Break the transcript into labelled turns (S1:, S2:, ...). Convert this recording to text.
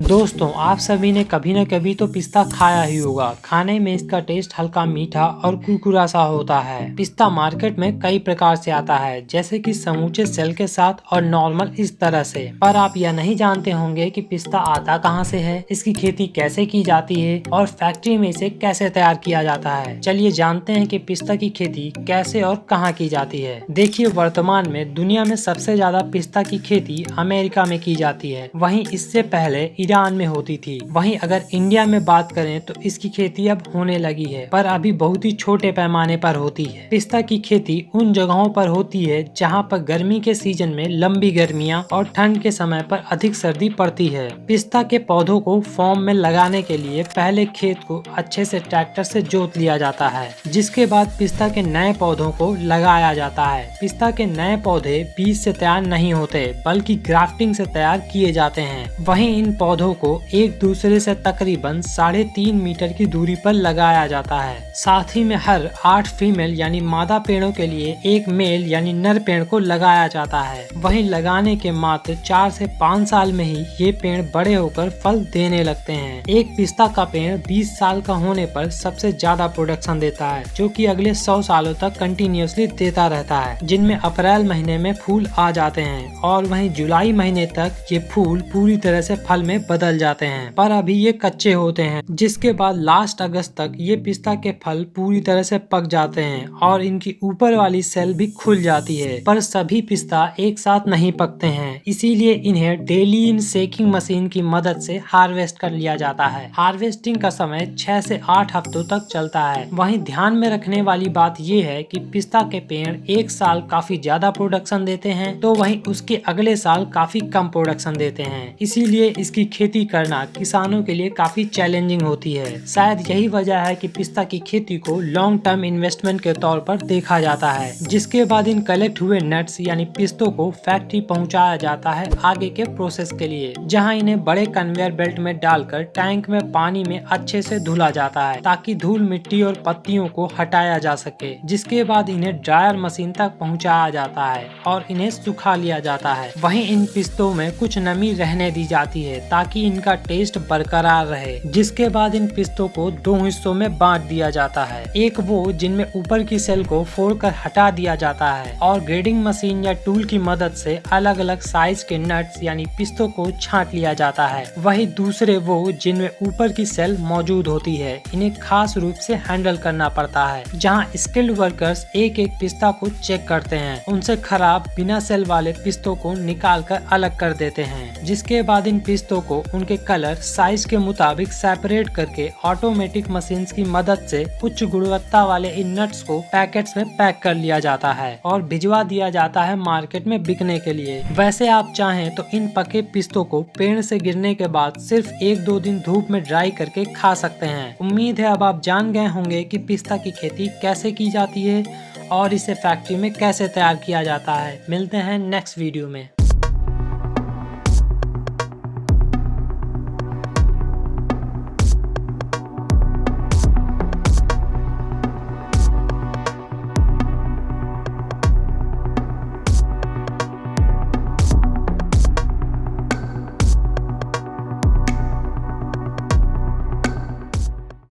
S1: दोस्तों, आप सभी ने कभी न कभी तो पिस्ता खाया ही होगा। खाने में इसका टेस्ट हल्का मीठा और कुरकुरा सा होता है। पिस्ता मार्केट में कई प्रकार से आता है, जैसे कि समूचे सेल के साथ और नॉर्मल इस तरह से। पर आप यह नहीं जानते होंगे कि पिस्ता आता कहां से है, इसकी खेती कैसे की जाती है और फैक्ट्री में इसे कैसे तैयार किया जाता है। चलिए जानते हैं कि पिस्ता की खेती कैसे और कहाँ की जाती है। देखिए, वर्तमान में दुनिया में सबसे ज्यादा पिस्ता की खेती अमेरिका में की जाती है। वहीं इससे पहले ईरान में होती थी। वहीं अगर इंडिया में बात करें तो इसकी खेती अब होने लगी है, पर अभी बहुत ही छोटे पैमाने पर होती है। पिस्ता की खेती उन जगहों पर होती है जहां पर गर्मी के सीजन में लंबी गर्मियां और ठंड के समय पर अधिक सर्दी पड़ती है। पिस्ता के पौधों को फॉर्म में लगाने के लिए पहले खेत को अच्छे से ट्रैक्टर से जोत लिया जाता है, जिसके बाद पिस्ता के नए पौधों को लगाया जाता है। पिस्ता के नए पौधे बीज से तैयार नहीं होते, बल्कि ग्राफ्टिंग से तैयार किए जाते हैं। वहीं इन पौधों को एक दूसरे से तकरीबन 3.5 मीटर की दूरी पर लगाया जाता है। साथ ही में हर 8 फीमेल यानी मादा पेड़ों के लिए एक मेल यानी नर पेड़ को लगाया जाता है। वहीं लगाने के मात्र 4 से 5 साल में ही ये पेड़ बड़े होकर फल देने लगते हैं। एक पिस्ता का पेड़ 20 साल का होने पर सबसे ज्यादा प्रोडक्शन देता है, जो कि अगले 100 सालों तक कंटिन्यूअसली देता रहता है, जिनमें अप्रैल महीने में फूल आ जाते हैं और वहीं जुलाई महीने तक ये फूल पूरी तरह से फल में बदल जाते हैं। पर अभी ये कच्चे होते हैं, जिसके बाद लास्ट अगस्त तक ये पिस्ता के फल पूरी तरह से पक जाते हैं और इनकी ऊपर वाली सेल भी खुल जाती है। पर सभी पिस्ता एक साथ नहीं पकते हैं, इसीलिए इन्हें डेली इन शेकिंग मशीन की मदद से हार्वेस्ट कर लिया जाता है। हार्वेस्टिंग का समय 6 से 8 हफ्तों तक चलता है। वहीं ध्यान में रखने वाली बात ये है कि पिस्ता के पेड़ एक साल काफी ज्यादा प्रोडक्शन देते हैं, तो वहीं उसके अगले साल काफी कम प्रोडक्शन देते हैं। इसीलिए इसकी खेती करना किसानों के लिए काफी चैलेंजिंग होती है। शायद यही वजह है कि पिस्ता की खेती को लॉन्ग टर्म इन्वेस्टमेंट के तौर पर देखा जाता है, जिसके बाद इन कलेक्ट हुए नट्स यानी पिस्तों को फैक्ट्री पहुंचाया जाता है आगे के प्रोसेस के लिए, जहां इन्हें बड़े कन्वेयर बेल्ट में डालकर टैंक में पानी में अच्छे से धुला जाता है, ताकि धूल मिट्टी और पत्तियों को हटाया जा सके। जिसके बाद इन्हें ड्रायर मशीन तक पहुँचाया जाता है और इन्हें सुखा लिया जाता है। वहीं इन पिस्तों में कुछ नमी रहने दी जाती है ताकि इनका टेस्ट बरकरार रहे। जिसके बाद इन पिस्तों को 2 हिस्सों में बांट दिया जाता है। एक वो जिनमें ऊपर की सेल को फोड़कर हटा दिया जाता है और ग्रेडिंग मशीन या टूल की मदद से अलग अलग साइज के नट्स यानी पिस्तों को छांट लिया जाता है। वही दूसरे वो जिनमें ऊपर की सेल मौजूद होती है, इन्हें खास रूप से हैंडल करना पड़ता है, जहाँ स्किल्ड वर्कर्स एक एक पिस्ता को चेक करते हैं, उनसे खराब बिना सेल वाले पिस्तों को निकाल कर अलग कर देते हैं। जिसके बाद इन पिस्तों को उनके कलर साइज के मुताबिक सेपरेट करके ऑटोमेटिक मशीन की मदद से उच्च गुणवत्ता वाले इन नट्स को पैकेट्स में पैक कर लिया जाता है और भिजवा दिया जाता है मार्केट में बिकने के लिए। वैसे आप चाहें तो इन पके पिस्तों को पेड़ से गिरने के बाद सिर्फ 1-2 दिन धूप में ड्राई करके खा सकते हैं। उम्मीद है अब आप जान गए होंगे कि पिस्ता की खेती कैसे की जाती है और इसे फैक्ट्री में कैसे तैयार किया जाता है। मिलते हैं नेक्स्ट वीडियो में।